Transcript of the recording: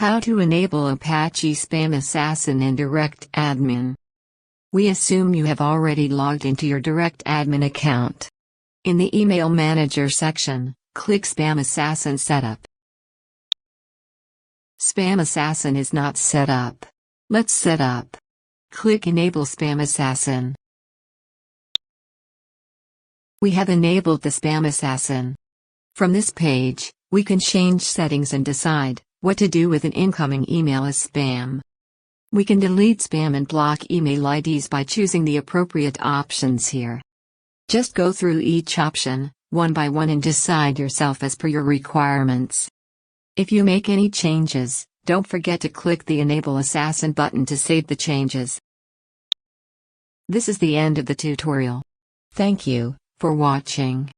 How to enable Apache SpamAssassin in DirectAdmin. We assume you have already logged into your DirectAdmin account. In the Email Manager section, click SpamAssassin Setup. SpamAssassin is not set up. Let's set up. Click Enable SpamAssassin. We have enabled the SpamAssassin. From this page, we can change settings and decide what to do with an incoming email as spam. We can delete spam and block email IDs by choosing the appropriate options here. Just go through each option, one by one, and decide yourself as per your requirements. If you make any changes, don't forget to click the Enable Assassin button to save the changes. This is the end of the tutorial. Thank you for watching.